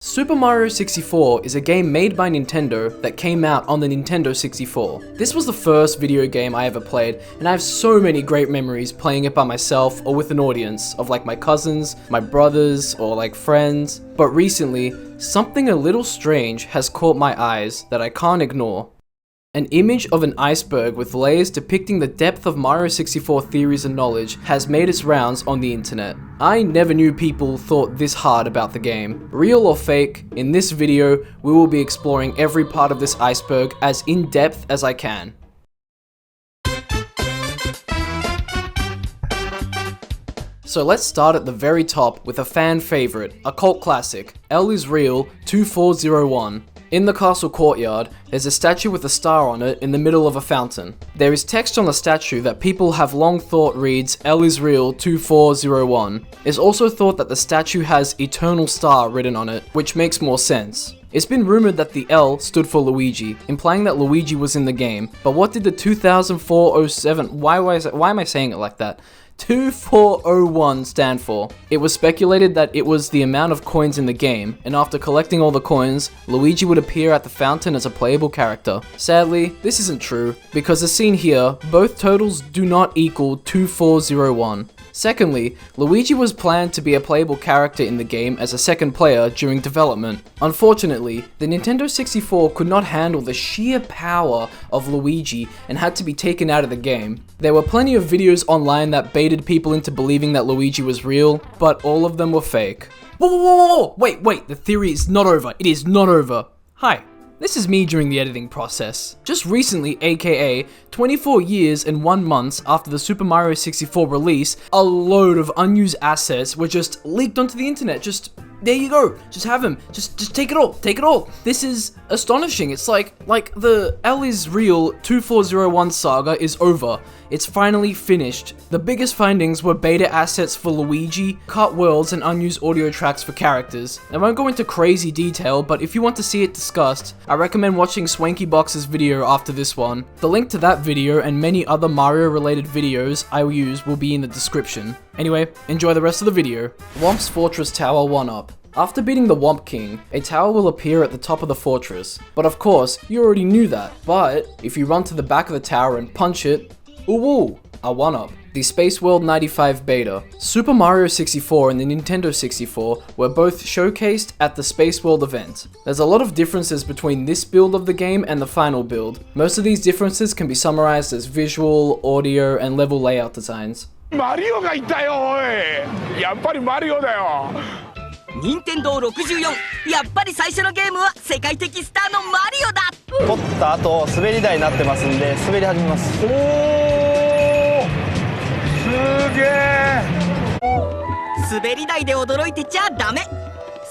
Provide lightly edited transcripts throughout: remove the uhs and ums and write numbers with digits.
Super Mario 64 is a game made by Nintendo that came out on the Nintendo 64. This was the first video game I ever played, and I have so many great memories playing it by myself or with an audience of like my cousins, my brothers, or like friends. But recently, something a little strange has caught my eyes that I can't ignore. An image of an iceberg with layers depicting the depth of Mario 64 theories and knowledge has made its rounds on the internet. I never knew people thought this hard about the game. Real or fake, in this video, we will be exploring every part of this iceberg as in depth as I can. So let's start at the very top with a fan favorite, a cult classic, L is Real 2401. In the castle courtyard, there's a statue with a star on it in the middle of a fountain. There is text on the statue that people have long thought reads L is Real 2401. It's also thought that the statue has Eternal Star written on it, which makes more sense. It's been rumored that the L stood for Luigi, implying that Luigi was in the game, but what did the 2004-07, why am I saying it like that? 2401 stand for? It was speculated that it was the amount of coins in the game, and after collecting all the coins, Luigi would appear at the fountain as a playable character. Sadly, this isn't true, because as seen here, both totals do not equal 2401. Secondly, Luigi was planned to be a playable character in the game as a second player during development. Unfortunately, the Nintendo 64 could not handle the sheer power of Luigi and had to be taken out of the game. There were plenty of videos online that baited people into believing that Luigi was real, but all of them were fake. Whoa, wait, the theory is not over. It is not over. Hi. This is me during the editing process. Just recently, aka 24 years and 1 month after the Super Mario 64 release, a load of unused assets were just leaked onto the internet. Just, there you go. Just have them. Just take it all. This is astonishing. It's like the L is Real 2401 saga is over. It's finally finished. The biggest findings were beta assets for Luigi, cut worlds, and unused audio tracks for characters. I won't go into crazy detail, but if you want to see it discussed, I recommend watching SwankyBox's video after this one. The link to that video and many other Mario related videos I will use will be in the description. Anyway, enjoy the rest of the video. Whomp's Fortress Tower 1-up. After beating the Whomp King, a tower will appear at the top of the fortress. But of course, you already knew that. But if you run to the back of the tower and punch it, ooh, a 1-up. The Space World 95 beta. Super Mario 64 and the Nintendo 64 were both showcased at the Space World event. There's a lot of differences between this build of the game and the final build. Most of these differences can be summarized as visual, audio, and level layout designs. Mario がいたよおい。やっぱりマリオだよ。任天堂64、やっぱり最初のゲームは世界的スターのマリオだ。取った後滑り台になってますんで滑り始めます。おお、すげえ。滑り台で驚いてちゃダメ。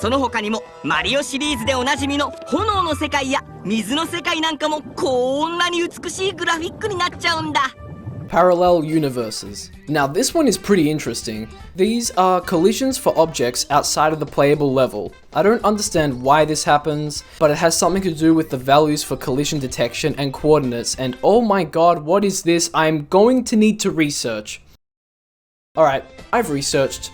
その他にもマリオシリーズでおなじみの炎の世界や水の世界なんかもこんなに美しいグラフィックになっちゃうんだ。Parallel universes. Now this one is pretty interesting. These are collisions for objects outside of the playable level. I don't understand why this happens, but it has something to do with the values for collision detection and coordinates, and oh my god, what is this? I'm going to need to research. Alright, I've researched.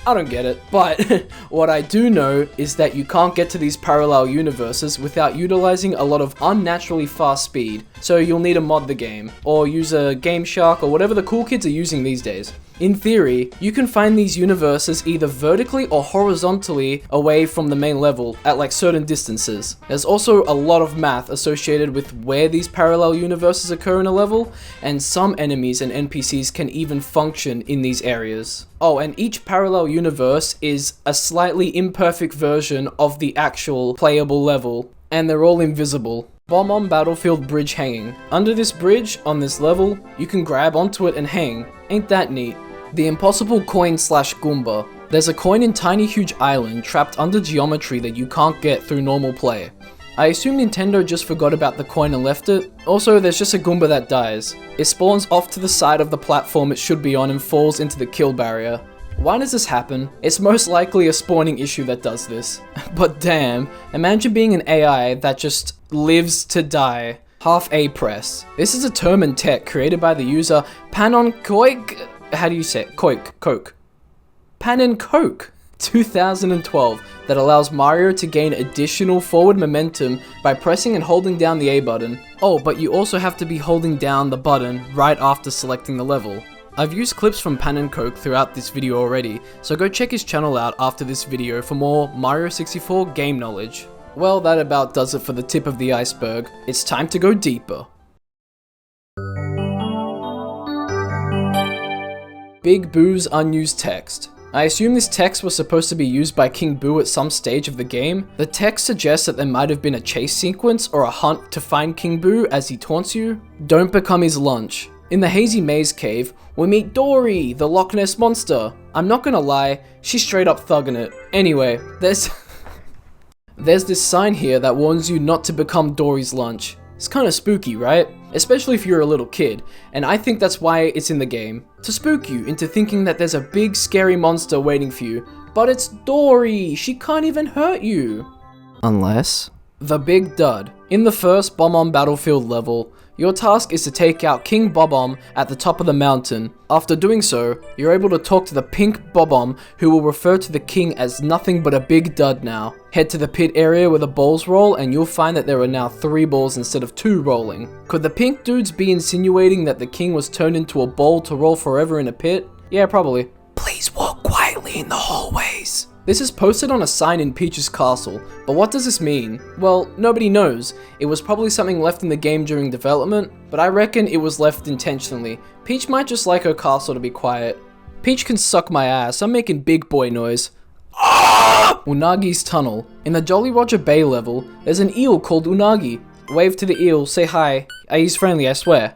I don't get it, but what I do know is that you can't get to these parallel universes without utilizing a lot of unnaturally fast speed, so you'll need to mod the game, or use a Game Shark or whatever the cool kids are using these days. In theory, you can find these universes either vertically or horizontally away from the main level at like certain distances. There's also a lot of math associated with where these parallel universes occur in a level, and some enemies and NPCs can even function in these areas. Oh, and each parallel universe is a slightly imperfect version of the actual playable level, and they're all invisible. Bomb-on Battlefield Bridge Hanging. Under this bridge, on this level, you can grab onto it and hang. Ain't that neat? The Impossible Coin / Goomba. There's a coin in Tiny Huge Island trapped under geometry that you can't get through normal play. I assume Nintendo just forgot about the coin and left it. Also, there's just a Goomba that dies. It spawns off to the side of the platform it should be on and falls into the kill barrier. Why does this happen? It's most likely a spawning issue that does this. But damn, imagine being an AI that just lives to die. Half A press. This is a term in tech created by the user Panonkoik. How do you say it? Coke. Pan and Coke. 2012 that allows Mario to gain additional forward momentum by pressing and holding down the A button. Oh, but you also have to be holding down the button right after selecting the level. I've used clips from Pan and Coke throughout this video already, so go check his channel out after this video for more Mario 64 game knowledge. Well, that about does it for the tip of the iceberg. It's time to go deeper. Big Boo's unused text. I assume this text was supposed to be used by King Boo at some stage of the game. The text suggests that there might have been a chase sequence or a hunt to find King Boo as he taunts you. Don't become his lunch. In the Hazy Maze Cave, we meet Dory, the Loch Ness Monster. I'm not gonna lie, she's straight up thugging it. Anyway, there's this sign here that warns you not to become Dory's lunch. It's kinda spooky, right? Especially if you're a little kid, and I think that's why it's in the game. To spook you into thinking that there's a big scary monster waiting for you. But it's Dory! She can't even hurt you! Unless... The Big Dud. In the first Bomb-Omb Battlefield level, your task is to take out King Bob-Omb at the top of the mountain. After doing so, you're able to talk to the pink Bob-Omb, who will refer to the king as nothing but a big dud now. Head to the pit area where the balls roll and you'll find that there are now 3 balls instead of 2 rolling. Could the pink dudes be insinuating that the king was turned into a ball to roll forever in a pit? Yeah, probably. Please walk quietly in the hallways. This is posted on a sign in Peach's castle, but what does this mean? Well, nobody knows. It was probably something left in the game during development, but I reckon it was left intentionally. Peach might just like her castle to be quiet. Peach can suck my ass, I'm making big boy noise. Unagi's Tunnel. In the Jolly Roger Bay level, there's an eel called Unagi. Wave to the eel, say hi. He's friendly, I swear.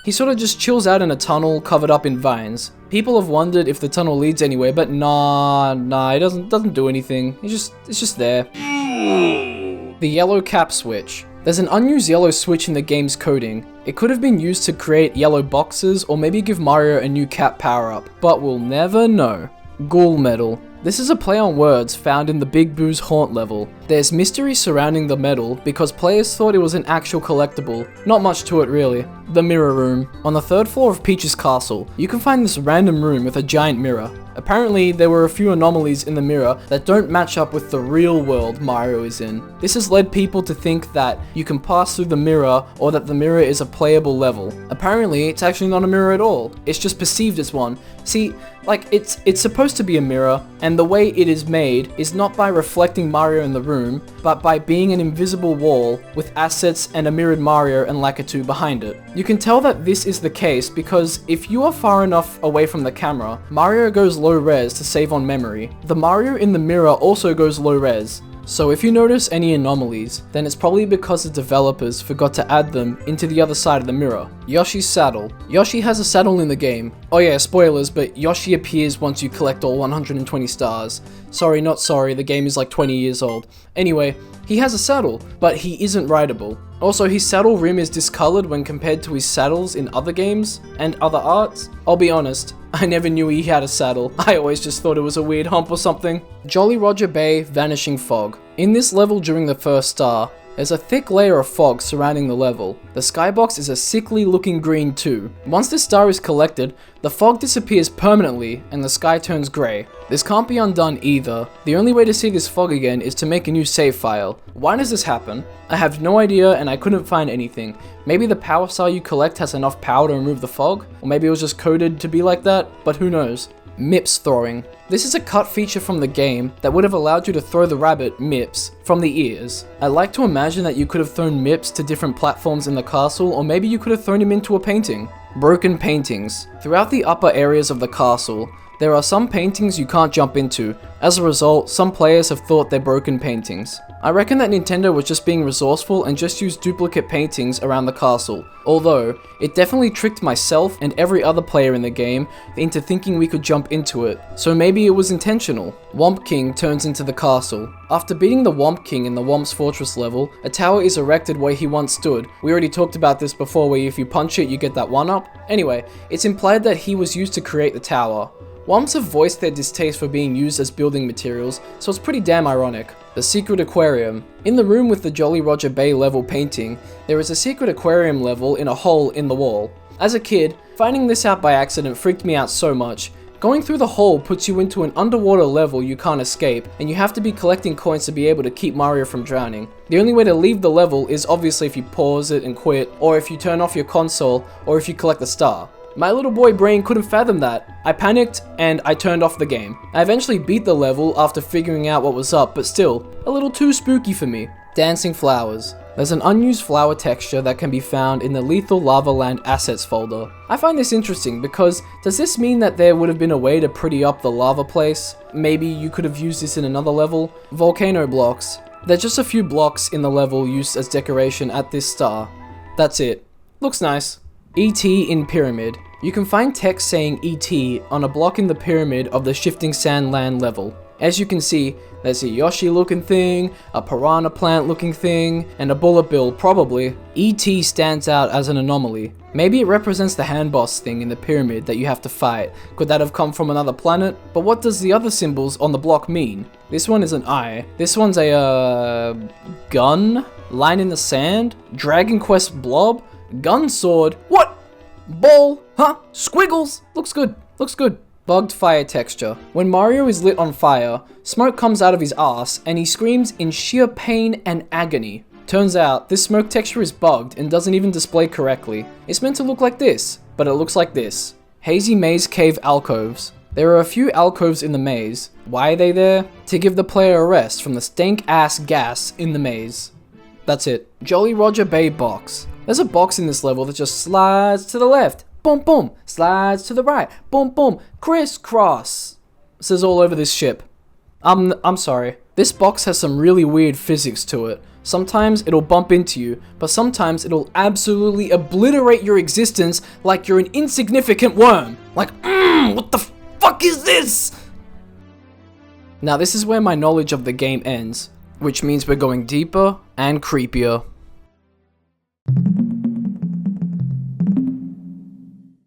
He sort of just chills out in a tunnel covered up in vines. People have wondered if the tunnel leads anywhere, but nah, it doesn't do anything. It's just there. The yellow cap switch. There's an unused yellow switch in the game's coding. It could have been used to create yellow boxes or maybe give Mario a new cap power-up, but we'll never know. Ghoul Medal. This is a play on words found in the Big Boo's Haunt level. There's mystery surrounding the medal because players thought it was an actual collectible. Not much to it really. The Mirror Room. On the 3rd floor of Peach's castle, you can find this random room with a giant mirror. Apparently, there were a few anomalies in the mirror that don't match up with the real world Mario is in. This has led people to think that you can pass through the mirror or that the mirror is a playable level. Apparently, it's actually not a mirror at all. It's just perceived as one. See, like, it's supposed to be a mirror, and the way it is made is not by reflecting Mario in the room, but by being an invisible wall with assets and a mirrored Mario and Lakitu behind it. You can tell that this is the case because if you are far enough away from the camera, Mario goes low res to save on memory. The Mario in the mirror also goes low res. So if you notice any anomalies, then it's probably because the developers forgot to add them into the other side of the mirror. Yoshi's Saddle. Yoshi has a saddle in the game. Oh yeah, spoilers, but Yoshi appears once you collect all 120 stars. Sorry, not sorry, the game is like 20 years old. Anyway, he has a saddle, but he isn't rideable. Also, his saddle rim is discolored when compared to his saddles in other games and other arts. I'll be honest, I never knew he had a saddle. I always just thought it was a weird hump or something. Jolly Roger Bay Vanishing Fog. In this level during the first star, there's a thick layer of fog surrounding the level. The skybox is a sickly looking green too. Once this star is collected, the fog disappears permanently and the sky turns grey. This can't be undone either. The only way to see this fog again is to make a new save file. Why does this happen? I have no idea and I couldn't find anything. Maybe the power star you collect has enough power to remove the fog, or maybe it was just coded to be like that, but who knows. Mips Throwing. This is a cut feature from the game that would have allowed you to throw the rabbit, Mips, from the ears. I like to imagine that you could have thrown Mips to different platforms in the castle, or maybe you could have thrown him into a painting. Broken paintings. Throughout the upper areas of the castle, there are some paintings you can't jump into. As a result, some players have thought they're broken paintings. I reckon that Nintendo was just being resourceful and just used duplicate paintings around the castle, although it definitely tricked myself and every other player in the game into thinking we could jump into it, so maybe it was intentional. Womp King turns into the castle. After beating the Womp King in the Womp's Fortress level, a tower is erected where he once stood. We already talked about this before, where if you punch it you get that 1-up. Anyway, it's implied that he was used to create the tower. Womps have voiced their distaste for being used as building materials, so it's pretty damn ironic. The Secret Aquarium. In the room with the Jolly Roger Bay level painting, there is a secret aquarium level in a hole in the wall. As a kid, finding this out by accident freaked me out so much, Going through the hole puts you into an underwater level you can't escape, and you have to be collecting coins to be able to keep Mario from drowning. The only way to leave the level is obviously if you pause it and quit, or if you turn off your console, or if you collect the star. My little boy brain couldn't fathom that. I panicked and I turned off the game. I eventually beat the level after figuring out what was up, but still, a little too spooky for me. Dancing flowers. There's an unused flower texture that can be found in the Lethal Lava Land Assets folder. I find this interesting because does this mean that there would have been a way to pretty up the lava place? Maybe you could have used this in another level? Volcano blocks. There's just a few blocks in the level used as decoration at this star. That's it. Looks nice. E.T. in Pyramid. You can find text saying E.T. on a block in the pyramid of the Shifting Sand Land level. As you can see, there's a Yoshi looking thing, a piranha plant looking thing, and a bullet bill probably. E.T. stands out as an anomaly. Maybe it represents the hand boss thing in the pyramid that you have to fight. Could that have come from another planet? But what does the other symbols on the block mean? This one is an eye. This one's a gun? Line in the sand? Dragon Quest blob? Gun sword? What? Ball? Huh? Squiggles? Looks good. Looks good. Bugged fire texture. When Mario is lit on fire, smoke comes out of his ass and he screams in sheer pain and agony. Turns out, this smoke texture is bugged and doesn't even display correctly. It's meant to look like this, but it looks like this. Hazy Maze Cave alcoves. There are a few alcoves in the maze. Why are they there? To give the player a rest from the stank-ass gas in the maze. That's it. Jolly Roger Bay box. There's a box in this level that just slides to the left. Boom, boom. Slides to the right. Boom, boom. Crisscross. Says all over this ship. I'm sorry. This box has some really weird physics to it. Sometimes it'll bump into you, but sometimes it'll absolutely obliterate your existence like you're an insignificant worm. Like, what the fuck is this? Now this is where my knowledge of the game ends, which means we're going deeper and creepier.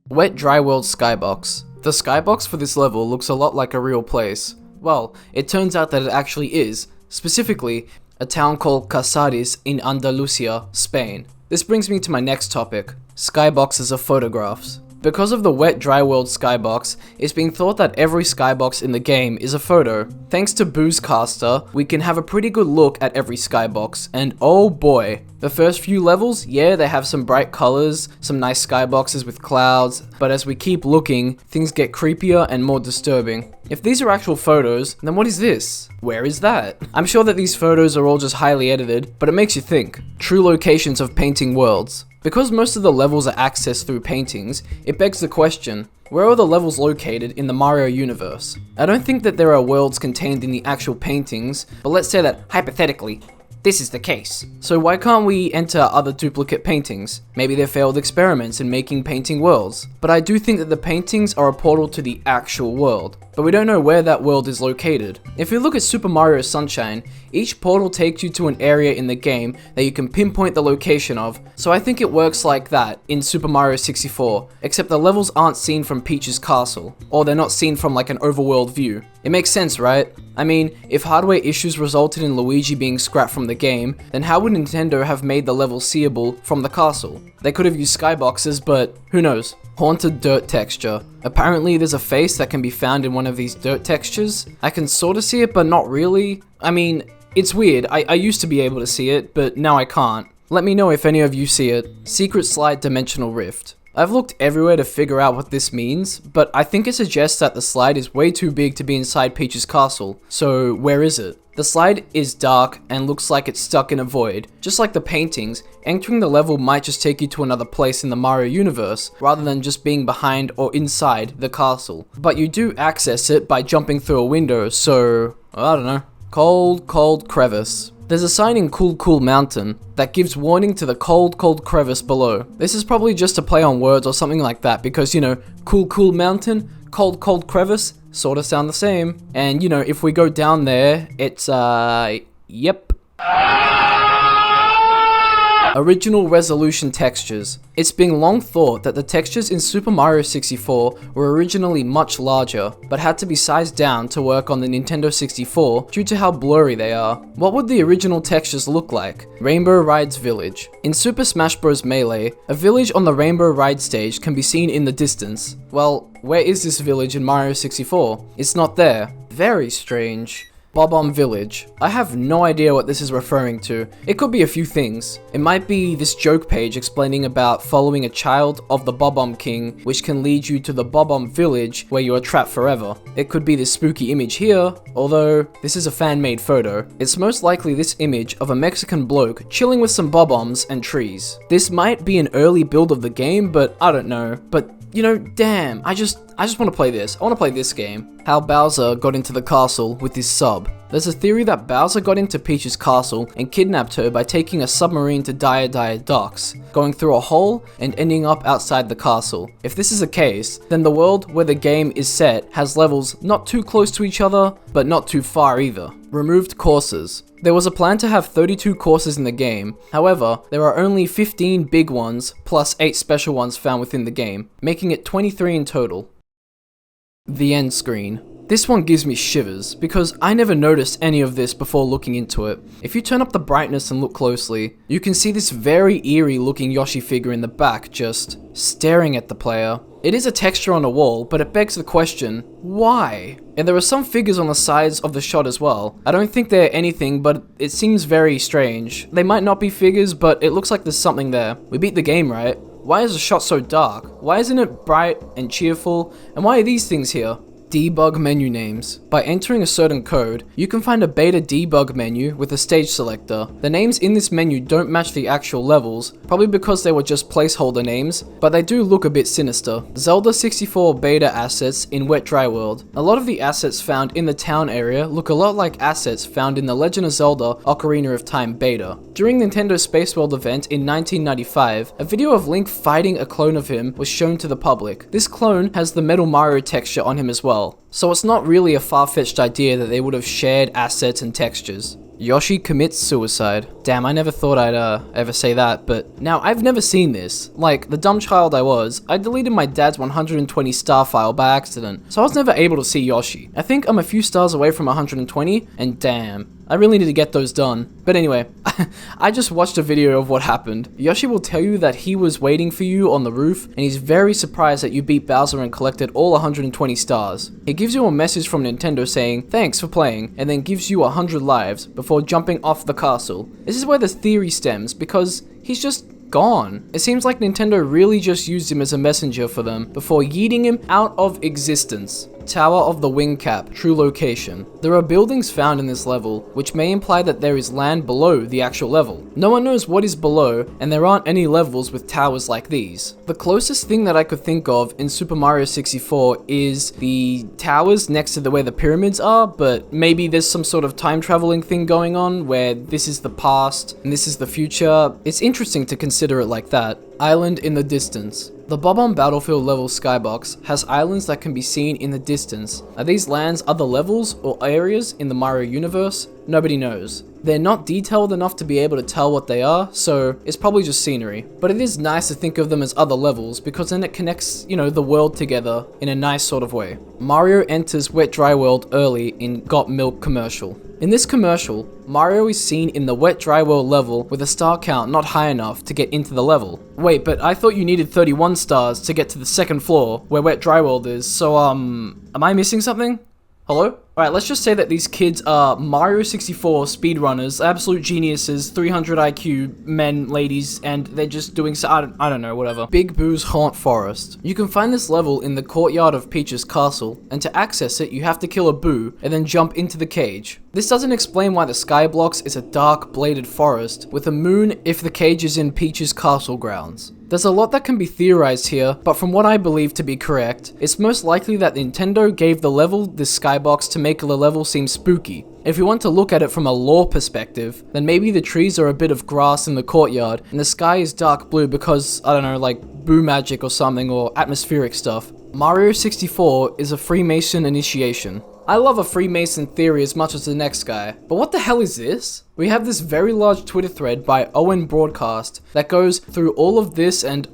Wet Dry World Skybox. The skybox for this level looks a lot like a real place. Well, it turns out that it actually is, specifically, a town called Casares in Andalusia, Spain. This brings me to my next topic, skyboxes of photographs. Because of the Wet Dry World skybox, it's been thought that every skybox in the game is a photo. Thanks to Boozcaster, we can have a pretty good look at every skybox, and oh boy. The first few levels, yeah, they have some bright colors, some nice skyboxes with clouds, but as we keep looking, things get creepier and more disturbing. If these are actual photos, then what is this? Where is that? I'm sure that these photos are all just highly edited, but it makes you think. True locations of painting worlds. Because most of the levels are accessed through paintings, it begs the question, where are the levels located in the Mario universe? I don't think that there are worlds contained in the actual paintings, but let's say that, hypothetically, this is the case. So why can't we enter other duplicate paintings? Maybe they're failed experiments in making painting worlds. But I do think that the paintings are a portal to the actual world. But we don't know where that world is located. If you look at Super Mario Sunshine, each portal takes you to an area in the game that you can pinpoint the location of. So I think it works like that in Super Mario 64, except the levels aren't seen from Peach's castle, or they're not seen from like an overworld view. It makes sense, right? I mean, if hardware issues resulted in Luigi being scrapped from the game, then how would Nintendo have made the level seeable from the castle? They could have used skyboxes, but who knows? Haunted dirt texture. Apparently there's a face that can be found in one of these dirt textures. I can sorta see it, but not really. I mean, it's weird. I used to be able to see it, but now I can't. Let me know if any of you see it. Secret Slide Dimensional Rift. I've looked everywhere to figure out what this means, but I think it suggests that the slide is way too big to be inside Peach's castle. So where is it? The slide is dark and looks like it's stuck in a void. Just like the paintings, entering the level might just take you to another place in the Mario universe, rather than just being behind or inside the castle. But you do access it by jumping through a window, so I don't know. Cold crevice. There's a sign in Cool Mountain that gives warning to the cold crevice below. This is probably just a play on words or something like that because, you know, Cool Mountain, cold crevice, sort of sound the same. And, you know, if we go down there, it's, yep. Original resolution textures. It's been long thought that the textures in Super Mario 64 were originally much larger, but had to be sized down to work on the Nintendo 64 due to how blurry they are. What would the original textures look like? Rainbow Ride's village. In Super Smash Bros. Melee, a village on the Rainbow Ride stage can be seen in the distance. Well, Where is this village in Mario 64? It's not there. Very strange. Bob-omb Village. I have no idea what this is referring to. It could be a few things. It might be this joke page explaining about following a child of the Bob-omb King, which can lead you to the Bob-omb Village where you are trapped forever. It could be this spooky image here, although this is a fan-made photo. It's most likely this image of a Mexican bloke chilling with some bob-ombs and trees. This might be an early build of the game, but I don't know. But you know, damn, I just want to play this. I want to play this game. How Bowser got into the castle with his sub. There's a theory that Bowser got into Peach's castle and kidnapped her by taking a submarine to Dire Dire Docks, going through a hole and ending up outside the castle. If this is the case, then the world where the game is set has levels not too close to each other, but not too far either. Removed courses. There was a plan to have 32 courses in the game, however, there are only 15 big ones, plus 8 special ones found within the game, making it 23 in total. The end screen. This one gives me shivers, because I never noticed any of this before looking into it. If you turn up the brightness and look closely, you can see this very eerie looking Yoshi figure in the back just staring at the player. It is a texture on a wall, but it begs the question, why? And there are some figures on the sides of the shot as well. I don't think they're anything, but it seems very strange. They might not be figures, but it looks like there's something there. We beat the game, right? Why is the shot so dark? Why isn't it bright and cheerful? And why are these things here? Debug menu names. By entering a certain code, you can find a beta debug menu with a stage selector. The names in this menu don't match the actual levels, probably because they were just placeholder names, but they do look a bit sinister. Zelda 64 beta assets in Wet Dry World. A lot of the assets found in the town area look a lot like assets found in the Legend of Zelda Ocarina of Time beta. During Nintendo Space World event in 1995, a video of Link fighting a clone of him was shown to the public. This clone has the Metal Mario texture on him as well. So it's not really a far-fetched idea that they would have shared assets and textures. Yoshi commits suicide. Damn, I never thought I'd ever say that, but now I've never seen this. Like, the dumb child I was, I deleted my dad's 120 star file by accident, so I was never able to see Yoshi. I think I'm a few stars away from 120, and damn, I really need to get those done. But anyway, I just watched a video of what happened. Yoshi will tell you that he was waiting for you on the roof, and he's very surprised that you beat Bowser and collected all 120 stars. He gives you a message from Nintendo saying, "Thanks for playing," and then gives you 100 lives before jumping off the castle. This is where the theory stems, because he's just gone. It seems like Nintendo really just used him as a messenger for them before yeeting him out of existence. Tower of the Wing Cap, true location. There are buildings found in this level, which may imply that there is land below the actual level. No one knows what is below, and there aren't any levels with towers like these. The closest thing that I could think of in Super Mario 64 is the towers next to where the pyramids are, but maybe there's some sort of time traveling thing going on where this is the past and this is the future. It's interesting to consider it like that. Island in the distance. The Bob-omb Battlefield level skybox has islands that can be seen in the distance. Are these lands other levels or areas in the Mario universe? Nobody knows. They're not detailed enough to be able to tell what they are, so it's probably just scenery. But it is nice to think of them as other levels, because then it connects, the world together in a nice sort of way. Mario enters Wet Dry World early in Got Milk commercial. In this commercial, Mario is seen in the Wet Dry World level with a star count not high enough to get into the level. Wait, but I thought you needed 31 stars to get to the second floor where Wet Dry World is, so am I missing something? Hello? Alright, let's just say that these kids are Mario 64 speedrunners, absolute geniuses, 300 IQ men, ladies, and they're just doing I don't know, whatever. Big Boo's Haunt Forest. You can find this level in the courtyard of Peach's castle, and to access it, you have to kill a Boo, and then jump into the cage. This doesn't explain why the Skyblocks is a dark, bladed forest, with a moon if the cage is in Peach's castle grounds. There's a lot that can be theorized here, but from what I believe to be correct, it's most likely that Nintendo gave the level this skybox to make the level seem spooky. If you want to look at it from a lore perspective, then maybe the trees are a bit of grass in the courtyard, and the sky is dark blue because, I don't know, like Boo magic or something, or atmospheric stuff. Mario 64 is a Freemason initiation. I love a Freemason theory as much as the next guy, but what the hell is this? We have this very large Twitter thread by Owen Broadcast that goes through all of this and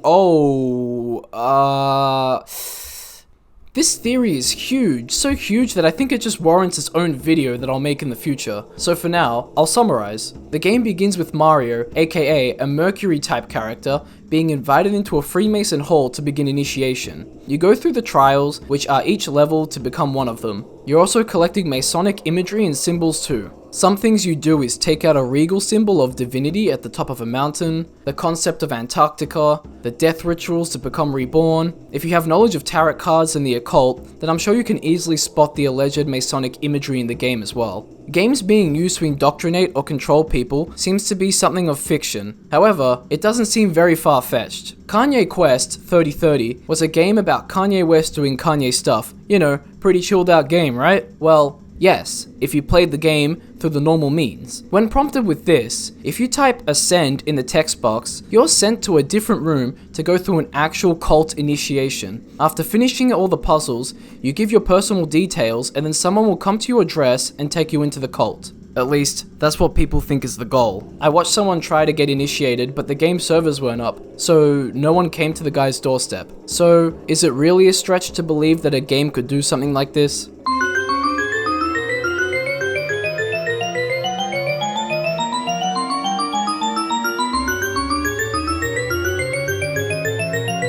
this theory is huge, so huge that I think it just warrants its own video that I'll make in the future. So for now, I'll summarize. The game begins with Mario, aka a Mercury type character, being invited into a Freemason hall to begin initiation. You go through the trials, which are each level to become one of them. You're also collecting Masonic imagery and symbols too. Some things you do is take out a regal symbol of divinity at the top of a mountain, the concept of Antarctica, the death rituals to become reborn. If you have knowledge of tarot cards and the occult, then I'm sure you can easily spot the alleged Masonic imagery in the game as well. Games being used to indoctrinate or control people seems to be something of fiction. However, it doesn't seem very far-fetched. Kanye Quest 3030 was a game about Kanye West doing Kanye stuff. You know, pretty chilled out game, right? Well, yes, if you played the game through the normal means. When prompted with this, if you type ascend in the text box, you're sent to a different room to go through an actual cult initiation. After finishing all the puzzles, you give your personal details and then someone will come to your address and take you into the cult. At least, that's what people think is the goal. I watched someone try to get initiated, but the game servers weren't up, so no one came to the guy's doorstep. So, is it really a stretch to believe that a game could do something like this?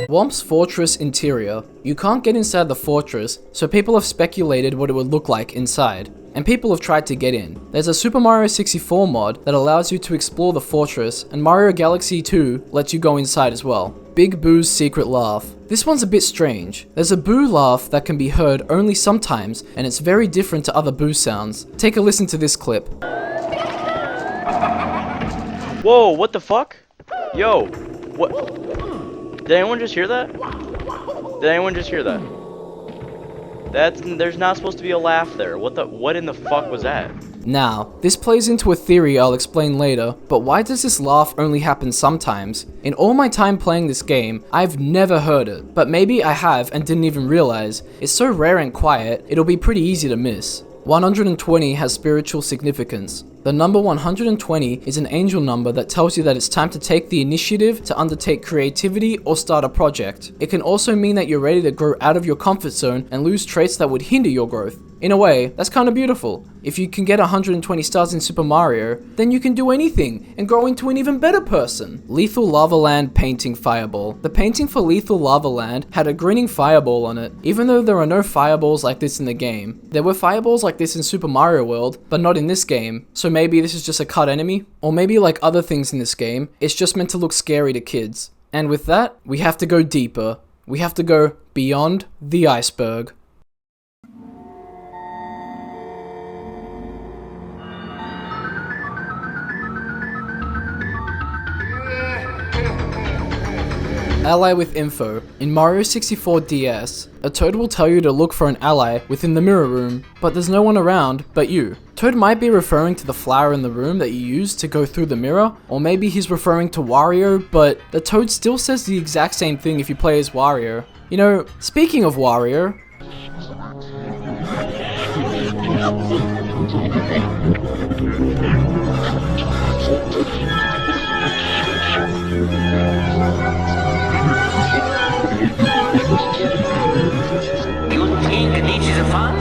Whomp's Fortress Interior. You can't get inside the fortress, so people have speculated what it would look like inside. And people have tried to get in. There's a Super Mario 64 mod that allows you to explore the fortress, and Mario Galaxy 2 lets you go inside as well. Big Boo's Secret Laugh. This one's a bit strange. There's a Boo laugh that can be heard only sometimes, and it's very different to other Boo sounds. Take a listen to this clip. Whoa, what the fuck? Yo, what? Did anyone just hear that? Did anyone just hear that? There's not supposed to be a laugh there. What in the fuck was that? Now, this plays into a theory I'll explain later, but why does this laugh only happen sometimes? In all my time playing this game, I've never heard it, but maybe I have and didn't even realize. It's so rare and quiet, it'll be pretty easy to miss. 120 has spiritual significance. The number 120 is an angel number that tells you that it's time to take the initiative to undertake creativity or start a project. It can also mean that you're ready to grow out of your comfort zone and lose traits that would hinder your growth. In a way, that's kind of beautiful. If you can get 120 stars in Super Mario, then you can do anything and grow into an even better person. Lethal Lava Land Painting Fireball. The painting for Lethal Lava Land had a grinning fireball on it, even though there are no fireballs like this in the game. There were fireballs like this in Super Mario World, but not in this game, so maybe this is just a cut enemy? Or maybe like other things in this game, it's just meant to look scary to kids. And with that, we have to go deeper. We have to go beyond the iceberg. Ally with info. In Mario 64 DS, a Toad will tell you to look for an ally within the mirror room, but there's no one around but you. Toad might be referring to the flower in the room that you use to go through the mirror, or maybe he's referring to Wario, but the Toad still says the exact same thing if you play as Wario. You know, speaking of Wario, You think this is fun?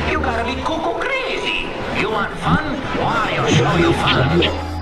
You gotta be cuckoo crazy. You want fun? Wario show you fun.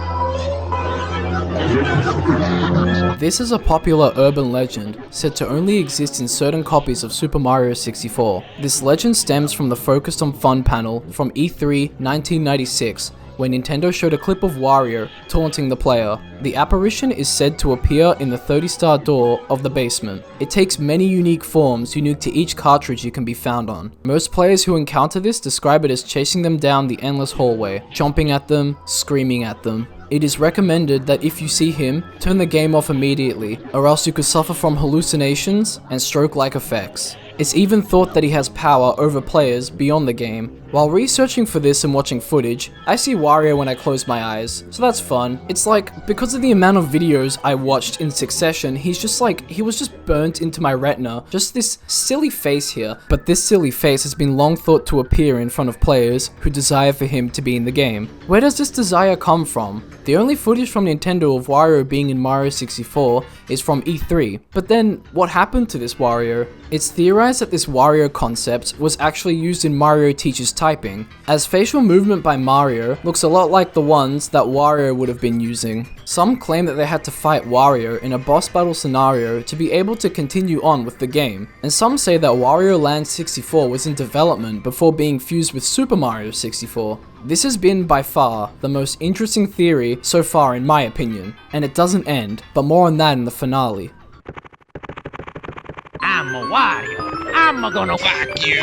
this is a popular urban legend said to only exist in certain copies of Super Mario 64. This legend stems from the Focused on Fun panel from E3 1996, where Nintendo showed a clip of Wario taunting the player. The apparition is said to appear in the 30-star door of the basement. It takes many unique forms unique to each cartridge you can be found on. Most players who encounter this describe it as chasing them down the endless hallway, chomping at them, screaming at them. It is recommended that if you see him, turn the game off immediately, or else you could suffer from hallucinations and stroke-like effects. It's even thought that he has power over players beyond the game. While researching for this and watching footage, I see Wario when I close my eyes, so that's fun. It's like, because of the amount of videos I watched in succession, he was just burnt into my retina. Just this silly face here, but this silly face has been long thought to appear in front of players who desire for him to be in the game. Where does this desire come from? The only footage from Nintendo of Wario being in Mario 64 is from E3, but then what happened to this Wario? It's theorized realized that this Wario concept was actually used in Mario Teaches Typing, as facial movement by Mario looks a lot like the ones that Wario would have been using. Some claim that they had to fight Wario in a boss battle scenario to be able to continue on with the game, and some say that Wario Land 64 was in development before being fused with Super Mario 64. This has been by far the most interesting theory so far in my opinion, and it doesn't end, but more on that in the finale. I'm a Wario. I'm gonna whack you.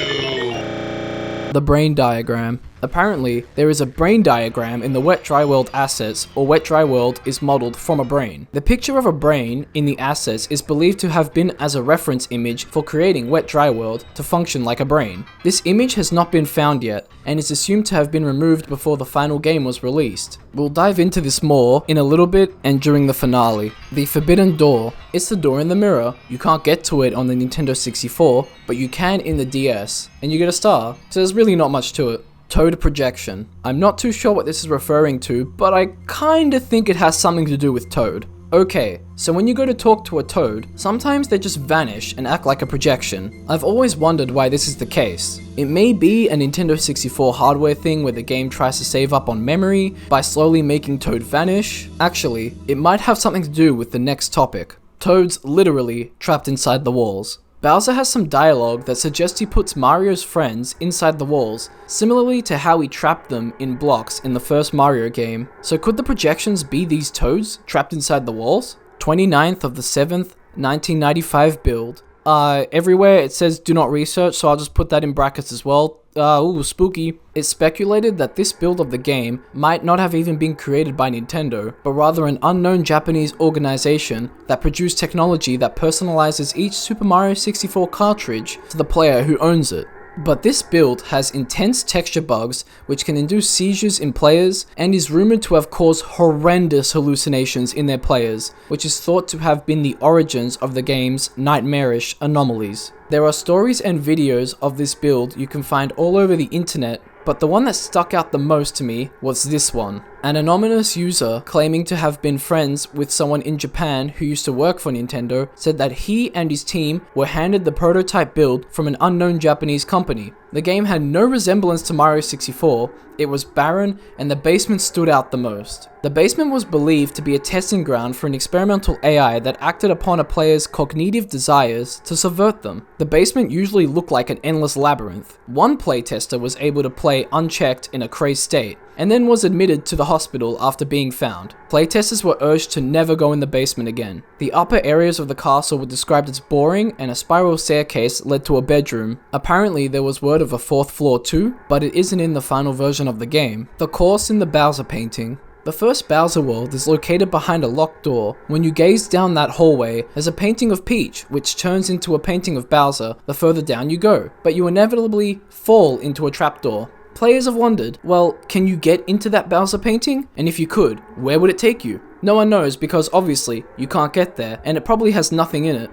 The brain diagram. Apparently, there is a brain diagram in the Wet Dry World assets, or Wet Dry World is modeled from a brain. The picture of a brain in the assets is believed to have been as a reference image for creating Wet Dry World to function like a brain. This image has not been found yet, and is assumed to have been removed before the final game was released. We'll dive into this more in a little bit and during the finale. The Forbidden Door. It's the door in the mirror. You can't get to it on the Nintendo 64, but you can in the DS, and you get a star, so there's really not much to it. Toad projection. I'm not too sure what this is referring to, but I kinda think it has something to do with Toad. Okay, so when you go to talk to a Toad, sometimes they just vanish and act like a projection. I've always wondered why this is the case. It may be a Nintendo 64 hardware thing where the game tries to save up on memory by slowly making Toad vanish. Actually, it might have something to do with the next topic. Toads literally trapped inside the walls. Bowser has some dialogue that suggests he puts Mario's friends inside the walls, similarly to how he trapped them in blocks in the first Mario game. So could the projections be these Toads trapped inside the walls? 29th of the 7th, 1995 build. Everywhere it says do not research, so I'll just put that in brackets as well. Ooh, spooky. It's speculated that this build of the game might not have even been created by Nintendo, but rather an unknown Japanese organization that produced technology that personalizes each Super Mario 64 cartridge to the player who owns it. But this build has intense texture bugs which can induce seizures in players and is rumored to have caused horrendous hallucinations in their players, which is thought to have been the origins of the game's nightmarish anomalies. There are stories and videos of this build you can find all over the internet, but the one that stuck out the most to me was this one. An anonymous user claiming to have been friends with someone in Japan who used to work for Nintendo said that he and his team were handed the prototype build from an unknown Japanese company. The game had no resemblance to Mario 64, it was barren, and the basement stood out the most. The basement was believed to be a testing ground for an experimental AI that acted upon a player's cognitive desires to subvert them. The basement usually looked like an endless labyrinth. One playtester was able to play unchecked in a crazed state, and then was admitted to the hospital after being found. Playtesters were urged to never go in the basement again. The upper areas of the castle were described as boring, and a spiral staircase led to a bedroom. Apparently there was word of a 4th floor too, but it isn't in the final version of the game. The course in the Bowser painting. The first Bowser world is located behind a locked door. When you gaze down that hallway, there's a painting of Peach, which turns into a painting of Bowser the further down you go, but you inevitably fall into a trapdoor. Players have wondered, well, can you get into that Bowser painting? And if you could, where would it take you? No one knows because obviously you can't get there, and it probably has nothing in it.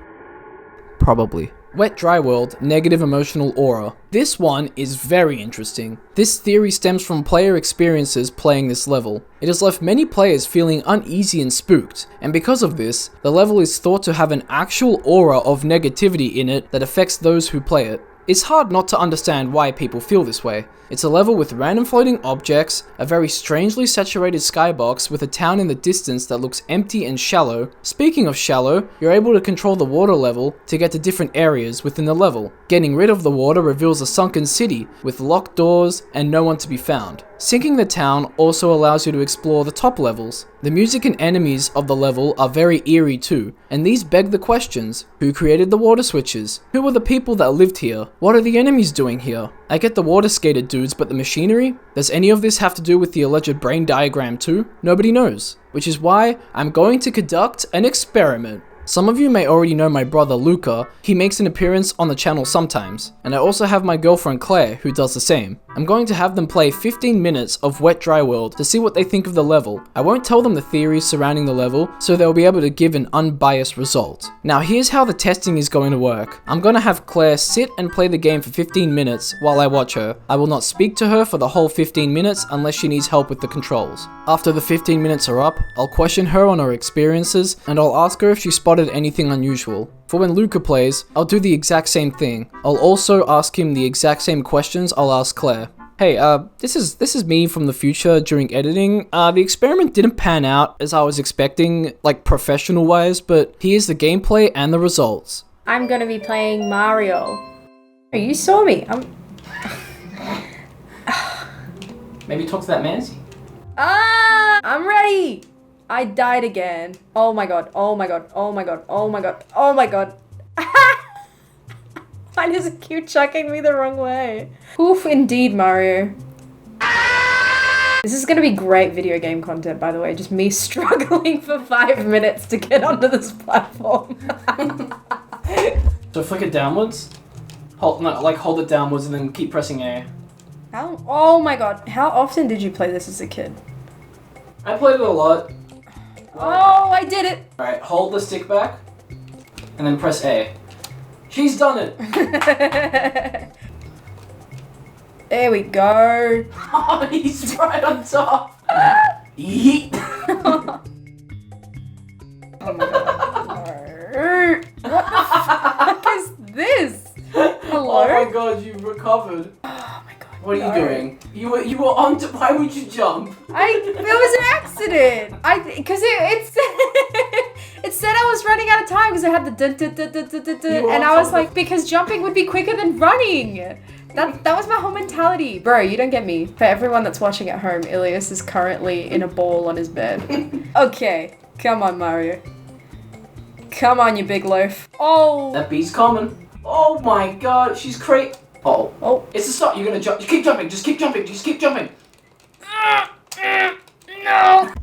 Probably. Wet Dry World, Negative Emotional Aura. This one is very interesting. This theory stems from player experiences playing this level. It has left many players feeling uneasy and spooked, and because of this, the level is thought to have an actual aura of negativity in it that affects those who play it. It's hard not to understand why people feel this way. It's a level with random floating objects, a very strangely saturated skybox with a town in the distance that looks empty and shallow. Speaking of shallow, you're able to control the water level to get to different areas within the level. Getting rid of the water reveals a sunken city with locked doors and no one to be found. Sinking the town also allows you to explore the top levels. The music and enemies of the level are very eerie too, and these beg the questions. Who created the water switches? Who were the people that lived here? What are the enemies doing here? I get the water skater dudes, but the machinery? Does any of this have to do with the alleged brain diagram too? Nobody knows, which is why I'm going to conduct an experiment. Some of you may already know my brother Luca. He makes an appearance on the channel sometimes, and I also have my girlfriend Claire who does the same. I'm going to have them play 15 minutes of Wet Dry World to see what they think of the level. I won't tell them the theories surrounding the level, so they'll be able to give an unbiased result. Now here's how the testing is going to work. I'm going to have Claire sit and play the game for 15 minutes while I watch her. I will not speak to her for the whole 15 minutes unless she needs help with the controls. After the 15 minutes are up, I'll question her on her experiences, and I'll ask her if she spotted spotted anything unusual. For when Luca plays, I'll do the exact same thing. I'll also ask him the exact same questions I'll ask Claire. Hey, this is me from the future during editing. The experiment didn't pan out as I was expecting, like professional wise, but here's the gameplay and the results. I'm gonna be playing Mario. Oh, you saw me. Maybe talk to that Mancy. I'm ready. I died again. Oh my god. Oh my god. Oh my god. Oh my god. Oh my god. Why does it keep chucking me the wrong way? Oof, indeed, Mario. This is gonna be great video game content, by the way. Just me struggling for 5 minutes to get onto this platform. So flick it downwards. Hold it downwards and then keep pressing A. Oh my god. How often did you play this as a kid? I played it a lot. Oh, I did it. Alright, hold the stick back and then press A. She's done it! There we go. Oh, he's right on top! Yeet! Oh my god. What the fuck is this? Hello? Oh my god, you recovered. Oh my god. What are you doing? You were on to, why would you jump? It was an accident. Because it said I was running out of time because I had the dun dun dun dun dun dun dun, and I was like, because jumping would be quicker than running. That was my whole mentality. Bro, you don't get me. For everyone that's watching at home, Ilias is currently in a ball on his bed. Okay, come on, Mario. Come on, you big loaf. Oh. That bee's coming. Oh my god, she's crazy. Oh. It's a stop. You're gonna jump. You keep jumping. Just keep jumping. Just keep jumping. No.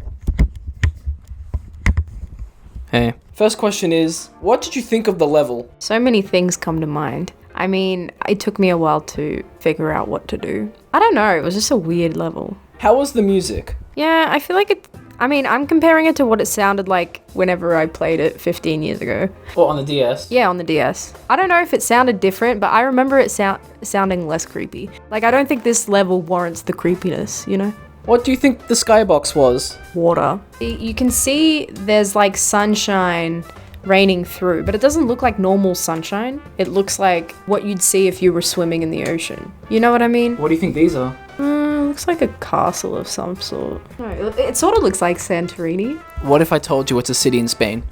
Hey. First question is, what did you think of the level? So many things come to mind. I mean, it took me a while to figure out what to do. I don't know, it was just a weird level. How was the music? Yeah, I feel like I'm comparing it to what it sounded like whenever I played it 15 years ago. Or on the DS? Yeah, on the DS. I don't know if it sounded different, but I remember it sounding less creepy. Like, I don't think this level warrants the creepiness, you know? What do you think the skybox was? Water. You can see there's like sunshine raining through, but it doesn't look like normal sunshine. It looks like what you'd see if you were swimming in the ocean. You know what I mean? What do you think these are? Looks like a castle of some sort. No, it sort of looks like Santorini. What if I told you it's a city in Spain?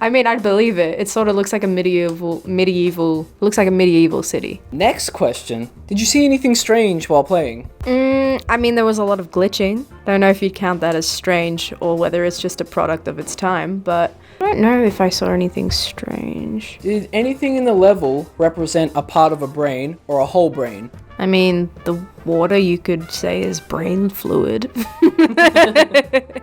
I mean, I'd believe it. It sort of looks like a medieval city. Next question. Did you see anything strange while playing? I mean, there was a lot of glitching. Don't know if you'd count that as strange or whether it's just a product of its time, but I don't know if I saw anything strange. Did anything in the level represent a part of a brain or a whole brain? I mean, the water you could say is brain fluid.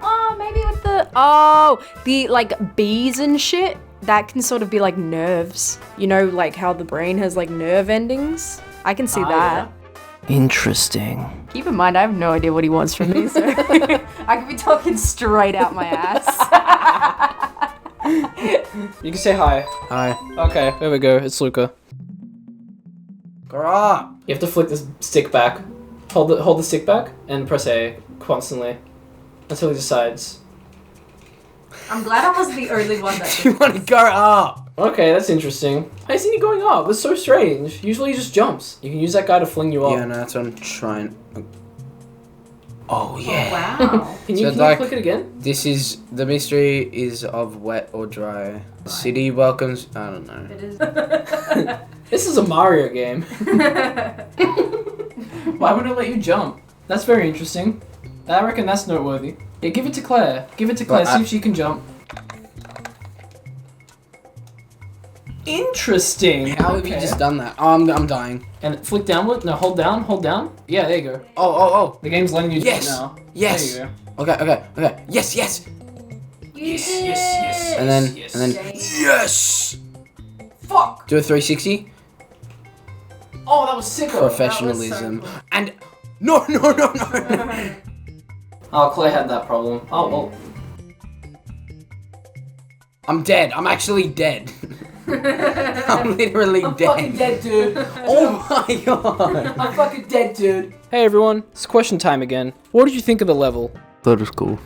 Oh, maybe with the like bees and shit. That can sort of be like nerves. You know, like how the brain has like nerve endings. I can see that. Yeah. Interesting. Keep in mind, I have no idea what he wants from me, so I could be talking straight out my ass. You can say hi. Hi. Okay, there we go. It's Luca. Grah. You have to flick this stick back. Hold the stick back and press A constantly until he decides. I'm glad I wasn't the only one that You want to go up? Okay, that's interesting. I see you going up. That's so strange. Usually he just jumps. You can use that guy to fling you up. Yeah, no, that's what I'm trying. Oh yeah. Wow. Can you like, flick it again? This is the mystery is of wet or dry. The city welcomes. I don't know. It is. This is a Mario game. Why would it let you jump? That's very interesting. I reckon that's noteworthy. Yeah, give it to Claire. Give it to Claire. See if she can jump. Interesting. How have you just done that? Oh, I'm dying. And flick downward. No, hold down. Hold down. Yeah, there you go. Oh. The game's letting you do Yes. it now. Yes. There you go. Okay. Yes. Yes. And then yes. Fuck. Do a 360. Oh, that was sicko. Professionalism. That was so cool. And no. Oh, Claire had that problem. Oh, well. I'm dead. I'm actually dead. I'm literally I'm dead. fucking dead, dude. Oh my god. I'm fucking dead, dude. Hey everyone, it's question time again. What did you think of the level? That was cool.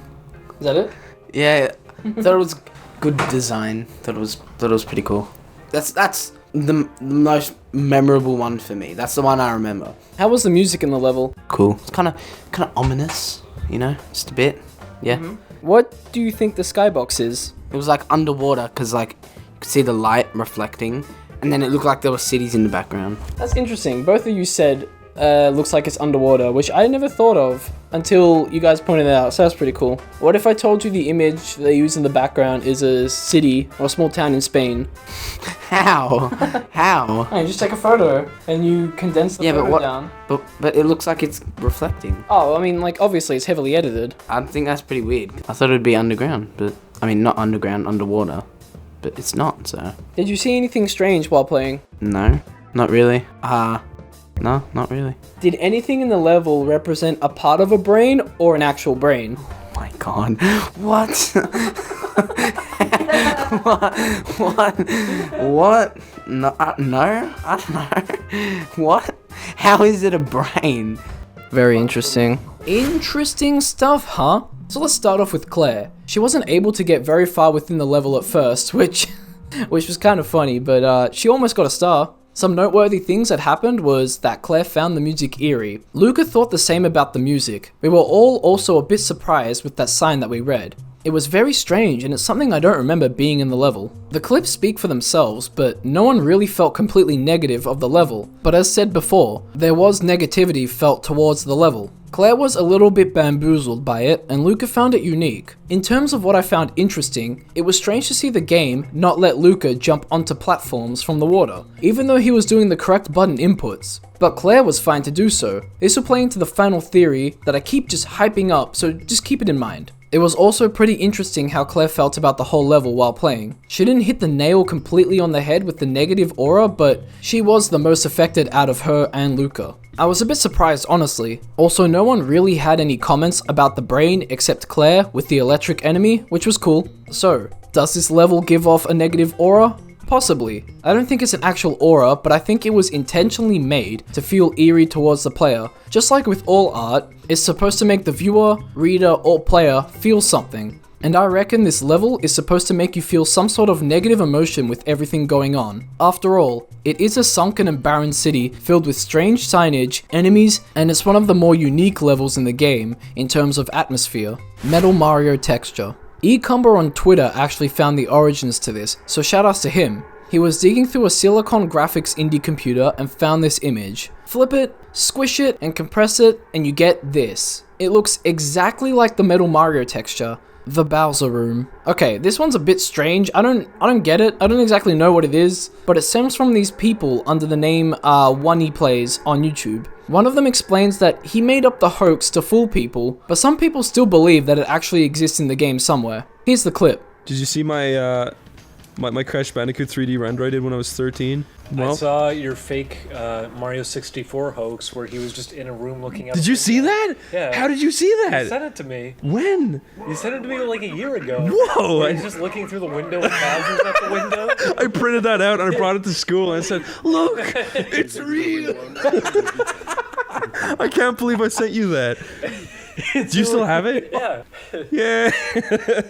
Is that it? Yeah, thought it was good design. Thought it was pretty cool. That's the most memorable one for me. That's the one I remember. How was the music in the level? Cool. It's kind of ominous, you know, just a bit. Yeah. What do you think the skybox is? It was like underwater because like you could see the light reflecting, and then it looked like there were cities in the background. That's interesting. Both of you said looks like it's underwater, which I never thought of until you guys pointed it out, so that's pretty cool. What if I told you the image they use in the background is a city or a small town in Spain? How? How? Oh, you just take a photo and you condense the photo down. But it looks like it's reflecting. Oh, I mean, like, obviously it's heavily edited. I think that's pretty weird. I thought it would be underground, but I mean not underground, underwater. But it's not, so. Did you see anything strange while playing? No, not really. No, not really. Did anything in the level represent a part of a brain or an actual brain? Oh my god. What? What? No, no? I don't know. What? How is it a brain? Very interesting. Interesting stuff, huh? So let's start off with Claire. She wasn't able to get very far within the level at first, which was kind of funny, but she almost got a star. Some noteworthy things that happened was that Claire found the music eerie. Luca thought the same about the music. We were all also a bit surprised with that sign that we read. It was very strange, and it's something I don't remember being in the level. The clips speak for themselves, but no one really felt completely negative of the level. But as said before, there was negativity felt towards the level. Claire was a little bit bamboozled by it, and Luca found it unique. In terms of what I found interesting, it was strange to see the game not let Luca jump onto platforms from the water, even though he was doing the correct button inputs. But Claire was fine to do so. This will play into the final theory that I keep just hyping up, so just keep it in mind. It was also pretty interesting how Claire felt about the whole level while playing. She didn't hit the nail completely on the head with the negative aura, but she was the most affected out of her and Luca. I was a bit surprised, honestly. Also, no one really had any comments about the brain except Claire with the electric enemy, which was cool. So, does this level give off a negative aura? Possibly. I don't think it's an actual aura, but I think it was intentionally made to feel eerie towards the player. Just like with all art, it's supposed to make the viewer, reader, or player feel something. And I reckon this level is supposed to make you feel some sort of negative emotion with everything going on. After all, it is a sunken and barren city filled with strange signage, enemies, and it's one of the more unique levels in the game in terms of atmosphere. Metal Mario texture. eCumber on Twitter actually found the origins to this, so shoutouts to him. He was digging through a Silicon Graphics indie computer and found this image. Flip it, squish it, and compress it, and you get this. It looks exactly like the Metal Mario texture. The Bowser Room. Okay, this one's a bit strange. I don't get it. I don't exactly know what it is, but it stems from these people under the name One Plays on YouTube. One of them explains that he made up the hoax to fool people, but some people still believe that it actually exists in the game somewhere. Here's the clip. Did you see my my Crash Bandicoot 3D render I did when I was 13? Well, I saw your fake Mario 64 hoax where he was just in a room looking up. Did you see that? Yeah. How did you see that? You sent it to me. When? You sent it to me like a year ago. Whoa! He's just looking through the window with Bowser's at the window. I printed that out and I brought it to school and I said, "Look, it's real." I can't believe I sent you that. Do you still have it? Yeah. Yeah.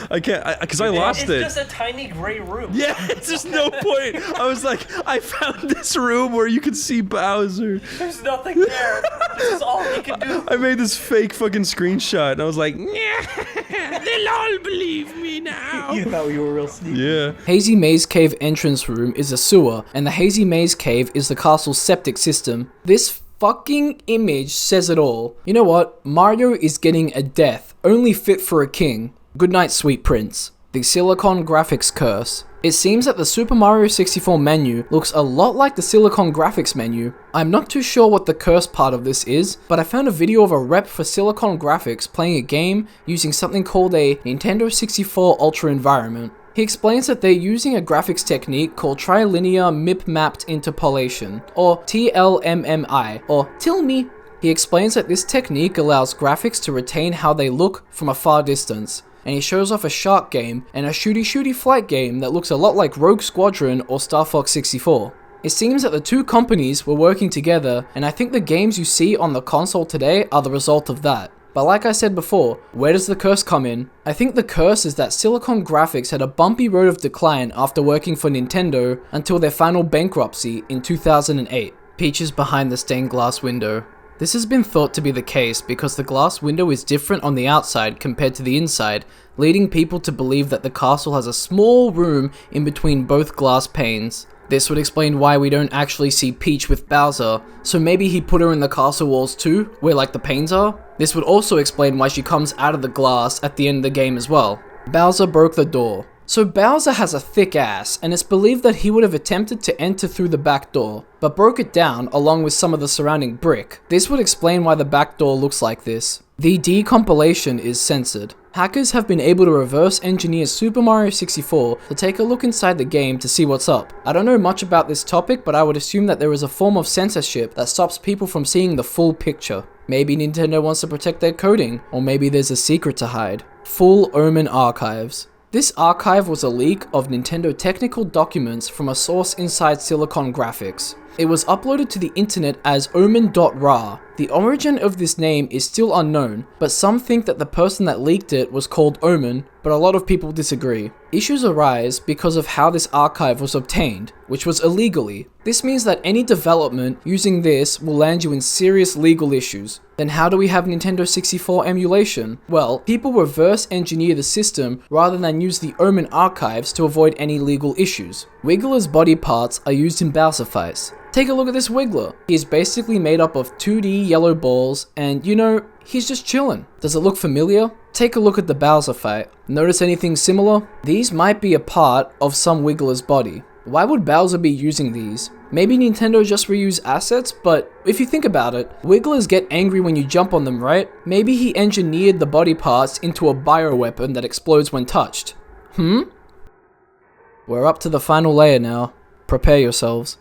I can't, because I lost it. It's just a tiny gray room. Yeah, it's just no point. I was like, I found this room where you can see Bowser. There's nothing there. This is all he can do. I made this fake fucking screenshot, and I was like, they'll all believe me now. You thought you were real sneaky. Yeah. Hazy Maze Cave entrance room is a sewer, and the Hazy Maze Cave is the castle's septic system. This fucking image says it all. You know what? Mario is getting a death, only fit for a king. Good night, sweet prince. The Silicon Graphics Curse. It seems that the Super Mario 64 menu looks a lot like the Silicon Graphics menu. I'm not too sure what the curse part of this is, but I found a video of a rep for Silicon Graphics playing a game using something called a Nintendo 64 Ultra environment. He explains that they're using a graphics technique called Trilinear Mip Mapped Interpolation, or TLMMI, or TILMI. He explains that this technique allows graphics to retain how they look from a far distance, and he shows off a shark game and a shooty flight game that looks a lot like Rogue Squadron or Star Fox 64. It seems that the two companies were working together, and I think the games you see on the console today are the result of that. But like I said before, where does the curse come in? I think the curse is that Silicon Graphics had a bumpy road of decline after working for Nintendo until their final bankruptcy in 2008. Peach is behind the stained glass window. This has been thought to be the case because the glass window is different on the outside compared to the inside, leading people to believe that the castle has a small room in between both glass panes. This would explain why we don't actually see Peach with Bowser, so maybe he put her in the castle walls too, where like the panes are? This would also explain why she comes out of the glass at the end of the game as well. Bowser broke the door. So Bowser has a thick ass, and it's believed that he would have attempted to enter through the back door, but broke it down along with some of the surrounding brick. This would explain why the back door looks like this. The decompilation is censored. Hackers have been able to reverse engineer Super Mario 64 to take a look inside the game to see what's up. I don't know much about this topic, but I would assume that there is a form of censorship that stops people from seeing the full picture. Maybe Nintendo wants to protect their coding, or maybe there's a secret to hide. Full Omen Archives. This archive was a leak of Nintendo technical documents from a source inside Silicon Graphics. It was uploaded to the internet as omen.ra. The origin of this name is still unknown, but some think that the person that leaked it was called Omen, but a lot of people disagree. Issues arise because of how this archive was obtained, which was illegally. This means that any development using this will land you in serious legal issues. Then how do we have Nintendo 64 emulation? Well, people reverse engineer the system rather than use the Omen archives to avoid any legal issues. Wiggler's body parts are used in Bowser fights. Take a look at this Wiggler. He's basically made up of 2D yellow balls and, you know, he's just chilling. Does it look familiar? Take a look at the Bowser fight. Notice anything similar? These might be a part of some Wiggler's body. Why would Bowser be using these? Maybe Nintendo just reuse assets, but if you think about it, Wigglers get angry when you jump on them, right? Maybe he engineered the body parts into a bioweapon that explodes when touched. We're up to the final layer now. Prepare yourselves.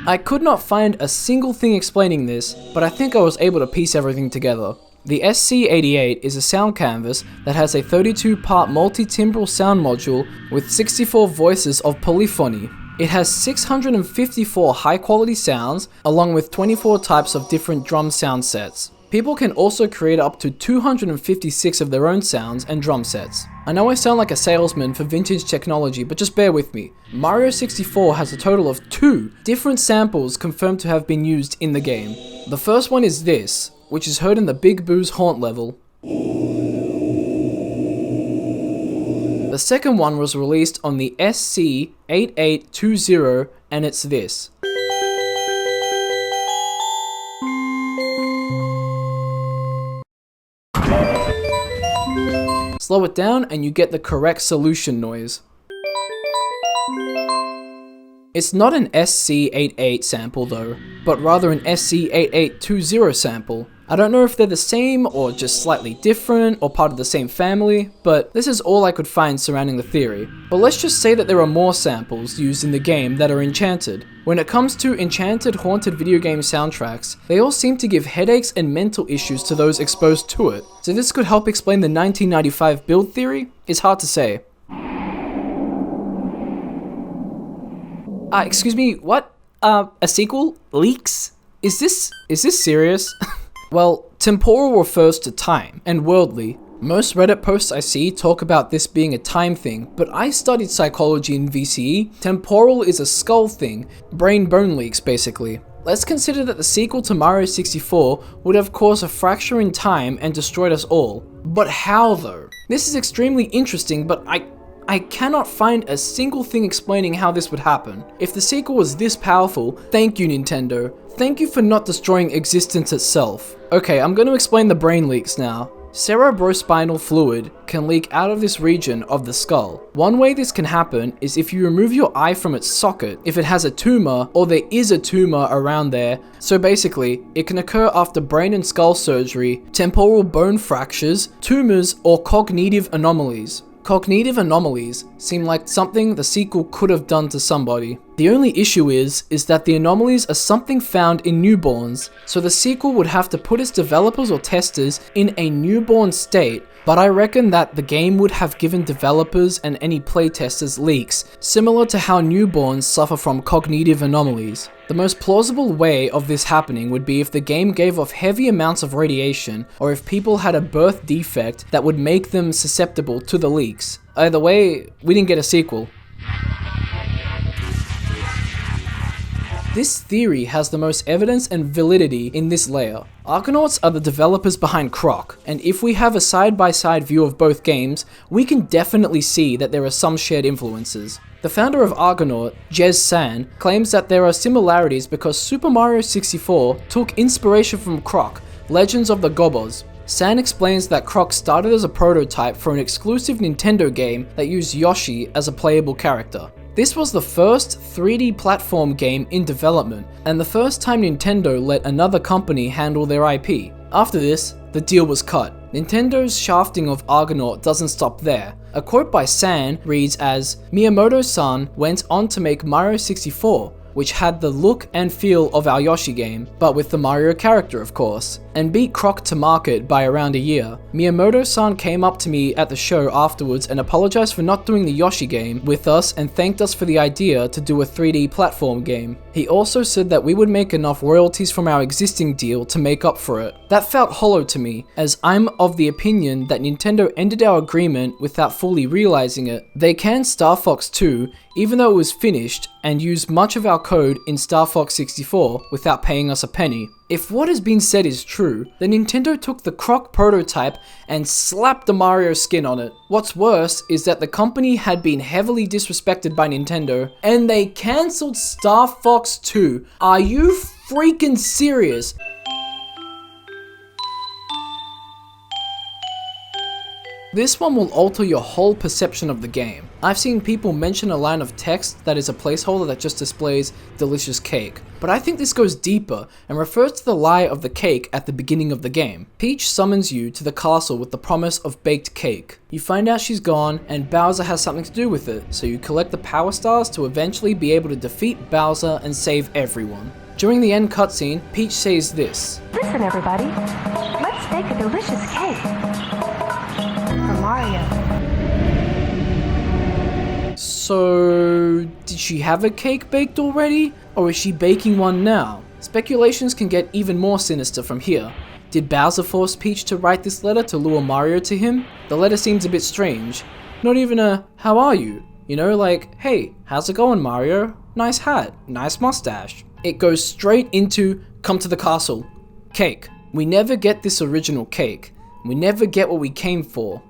I could not find a single thing explaining this, but I think I was able to piece everything together. The SC88 is a sound canvas that has a 32-part multi-timbral sound module with 64 voices of polyphony. It has 654 high-quality sounds, along with 24 types of different drum sound sets. People can also create up to 256 of their own sounds and drum sets. I know I sound like a salesman for vintage technology, but just bear with me. Mario 64 has a total of 2 different samples confirmed to have been used in the game. The first one is this, which is heard in the Big Boo's Haunt level. The second one was released on the SC8820, and it's this. Slow it down and you get the correct solution noise. It's not an SC88 sample though, but rather an SC8820 sample. I don't know if they're the same or just slightly different or part of the same family, but this is all I could find surrounding the theory. But let's just say that there are more samples used in the game that are enchanted. When it comes to enchanted haunted video game soundtracks, they all seem to give headaches and mental issues to those exposed to it. So this could help explain the 1995 build theory? It's hard to say. Excuse me, what? A sequel? Leaks? Is this serious? Well, temporal refers to time, and worldly. Most Reddit posts I see talk about this being a time thing, but I studied psychology in VCE. Temporal is a skull thing, brain-bone leaks basically. Let's consider that the sequel to Mario 64 would have caused a fracture in time and destroyed us all. But how though? This is extremely interesting, but I cannot find a single thing explaining how this would happen. If the sequel was this powerful, thank you Nintendo. Thank you for not destroying existence itself. Okay, I'm going to explain the brain leaks now. Cerebrospinal fluid can leak out of this region of the skull. One way this can happen is if you remove your eye from its socket, if it has a tumor or there is a tumor around there. So basically, it can occur after brain and skull surgery, temporal bone fractures, tumors, or cognitive anomalies. Cognitive anomalies seem like something the sequel could have done to somebody. The only issue is that the anomalies are something found in newborns, so the sequel would have to put its developers or testers in a newborn state but I reckon that the game would have given developers and any playtesters leaks, similar to how newborns suffer from cognitive anomalies. The most plausible way of this happening would be if the game gave off heavy amounts of radiation, or if people had a birth defect that would make them susceptible to the leaks. Either way, we didn't get a sequel. This theory has the most evidence and validity in this layer. Argonauts are the developers behind Croc, and if we have a side-by-side view of both games, we can definitely see that there are some shared influences. The founder of Argonaut, Jez San, claims that there are similarities because Super Mario 64 took inspiration from Croc, Legends of the Gobos. San explains that Croc started as a prototype for an exclusive Nintendo game that used Yoshi as a playable character. This was the first 3D platform game in development, and the first time Nintendo let another company handle their IP. After this, the deal was cut. Nintendo's shafting of Argonaut doesn't stop there. A quote by San reads as, "Miyamoto-san went on to make Mario 64, which had the look and feel of our Yoshi game, but with the Mario character of course, and beat Croc to market by around a year. Miyamoto-san came up to me at the show afterwards and apologized for not doing the Yoshi game with us and thanked us for the idea to do a 3D platform game. He also said that we would make enough royalties from our existing deal to make up for it. That felt hollow to me, as I'm of the opinion that Nintendo ended our agreement without fully realizing it. They canned Star Fox 2, even though it was finished, and used much of our code in Star Fox 64 without paying us a penny. If what has been said is true, then Nintendo took the Croc prototype and slapped the Mario skin on it. What's worse is that the company had been heavily disrespected by Nintendo, and they cancelled Star Fox 2. Are you freaking serious? This one will alter your whole perception of the game. I've seen people mention a line of text that is a placeholder that just displays delicious cake, but I think this goes deeper and refers to the lie of the cake at the beginning of the game. Peach summons you to the castle with the promise of baked cake. You find out she's gone and Bowser has something to do with it, so you collect the power stars to eventually be able to defeat Bowser and save everyone. During the end cutscene, Peach says this. Listen everybody, let's bake a delicious cake. For Mario. So, did she have a cake baked already? Or is she baking one now? Speculations can get even more sinister from here. Did Bowser force Peach to write this letter to lure Mario to him? The letter seems a bit strange. Not even a, how are you? You know, like, hey, how's it going, Mario? Nice hat, nice mustache. It goes straight into, come to the castle. Cake. We never get this original cake. We never get what we came for.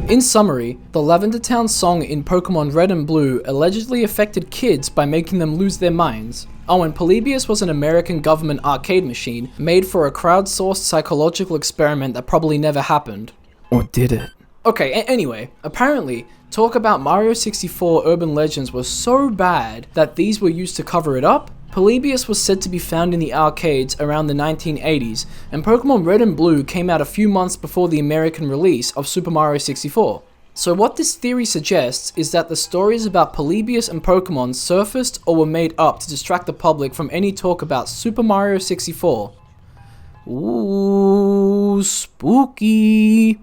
In summary, the Lavender Town song in Pokemon Red and Blue allegedly affected kids by making them lose their minds. Oh, and Polybius was an American government arcade machine made for a crowdsourced psychological experiment that probably never happened. Or did it? Okay, anyway, apparently, talk about Mario 64 urban legends was so bad that these were used to cover it up. Polybius was said to be found in the arcades around the 1980s, and Pokemon Red and Blue came out a few months before the American release of Super Mario 64. So what this theory suggests is that the stories about Polybius and Pokemon surfaced or were made up to distract the public from any talk about Super Mario 64. Ooh, spooky.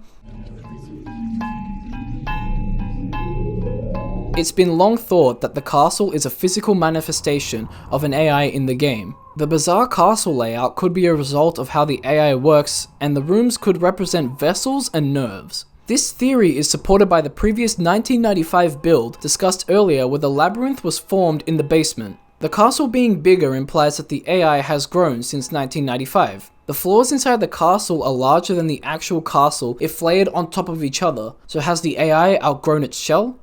It's been long thought that the castle is a physical manifestation of an AI in the game. The bizarre castle layout could be a result of how the AI works, and the rooms could represent vessels and nerves. This theory is supported by the previous 1995 build discussed earlier where the labyrinth was formed in the basement. The castle being bigger implies that the AI has grown since 1995. The floors inside the castle are larger than the actual castle if layered on top of each other, so has the AI outgrown its shell?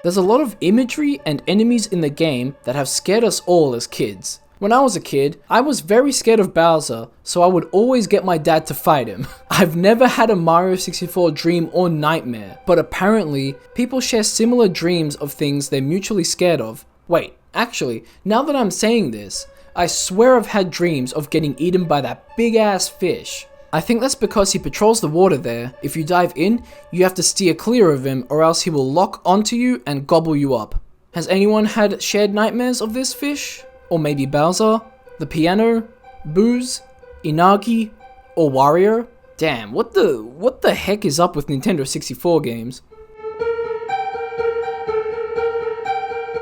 There's a lot of imagery and enemies in the game that have scared us all as kids. When I was a kid, I was very scared of Bowser, so I would always get my dad to fight him. I've never had a Mario 64 dream or nightmare, but apparently, people share similar dreams of things they're mutually scared of. Wait, actually, now that I'm saying this, I swear I've had dreams of getting eaten by that big ass fish. I think that's because he patrols the water there. If you dive in, you have to steer clear of him or else he will lock onto you and gobble you up. Has anyone had shared nightmares of this fish? Or maybe Bowser? The piano? Booze? Inagi? Or Wario? Damn, what the heck is up with Nintendo 64 games?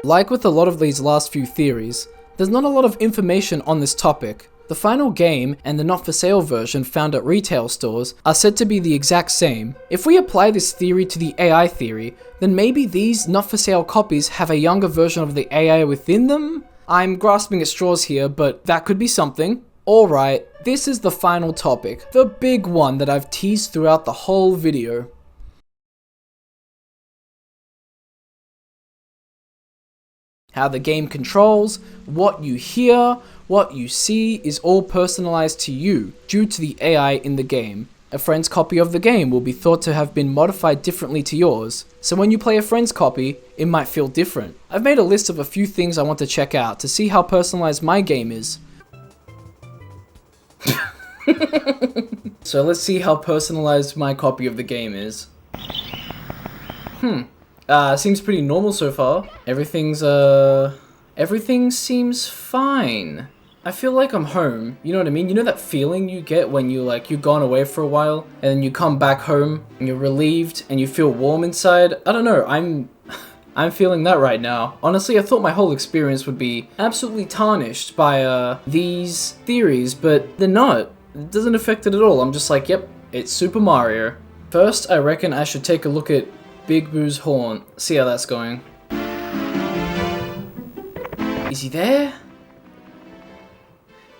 Like with a lot of these last few theories, there's not a lot of information on this topic. The final game and the not for sale version found at retail stores are said to be the exact same. If we apply this theory to the AI theory, then maybe these not for sale copies have a younger version of the AI within them? I'm grasping at straws here, but that could be something. Alright, this is the final topic, the big one that I've teased throughout the whole video. How the game controls, what you hear, what you see is all personalized to you due to the AI in the game. A friend's copy of the game will be thought to have been modified differently to yours, so when you play a friend's copy, it might feel different. I've made a list of a few things I want to check out to see how personalized my game is. So let's see how personalized my copy of the game is. Seems pretty normal so far. Everything seems fine. I feel like I'm home, you know what I mean? You know that feeling you get when you've gone away for a while, and then you come back home, and you're relieved, and you feel warm inside? I don't know, I'm feeling that right now. Honestly, I thought my whole experience would be absolutely tarnished by, these theories, but they're not. It doesn't affect it at all. I'm just like, yep, it's Super Mario. First, I reckon I should take a look at Big Boo's horn. See how that's going. Is he there?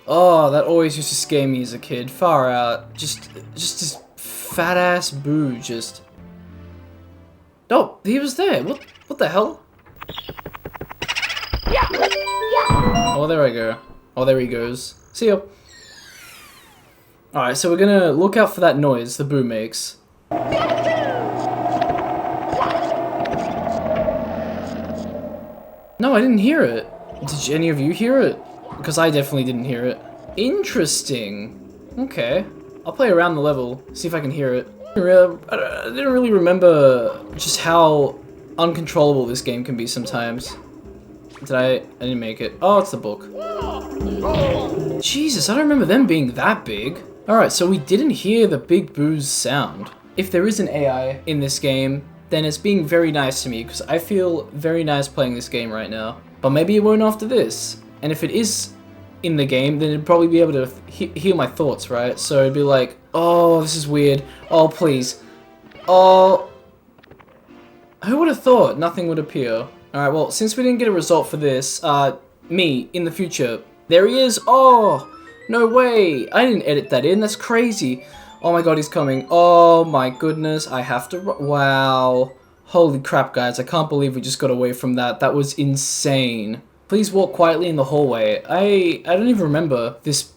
Oh, that always used to scare me as a kid. Far out. Just this fat ass Boo just... Oh, he was there. What the hell? Oh, there I go. Oh, there he goes. See ya. Alright, so we're gonna look out for that noise the Boo makes. No, I didn't hear it. Did any of you hear it? Because I definitely didn't hear it. Interesting. Okay. I'll play around the level, see if I can hear it. I didn't really remember just how uncontrollable this game can be sometimes. I didn't make it. Oh, it's the book. Jesus, I don't remember them being that big. Alright, so we didn't hear the Big Boo's sound. If there is an AI in this game, then it's being very nice to me, because I feel very nice playing this game right now. But maybe it won't after this. And if it is in the game, then it'd probably be able to hear my thoughts, right? So it'd be like, oh, this is weird. Oh, please. Oh. Who would have thought nothing would appear? Alright, well, since we didn't get a result for this, me, in the future, there he is. Oh, no way. I didn't edit that in. That's crazy. Oh my god, he's coming. Oh my goodness, I have to wow. Holy crap, guys, I can't believe we just got away from that. That was insane. Please walk quietly in the hallway. I don't even remember this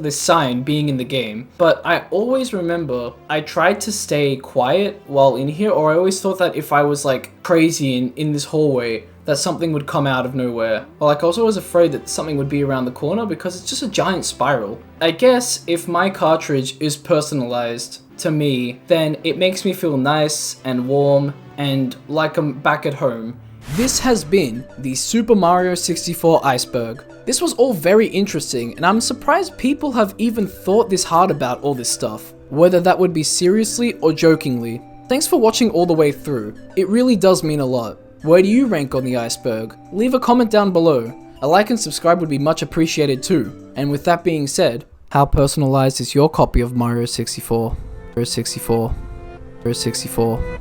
sign being in the game, but I always remember I tried to stay quiet while in here, or I always thought that if I was like crazy in this hallway, that something would come out of nowhere. Or like I was always afraid that something would be around the corner because it's just a giant spiral. I guess if my cartridge is personalized to me, then it makes me feel nice and warm and like I'm back at home. This has been the Super Mario 64 Iceberg. This was all very interesting, and I'm surprised people have even thought this hard about all this stuff, whether that would be seriously or jokingly. Thanks for watching all the way through. It really does mean a lot. Where do you rank on the Iceberg? Leave a comment down below. A like and subscribe would be much appreciated too. And with that being said, how personalized is your copy of Mario 64? Mario 64. Mario 64.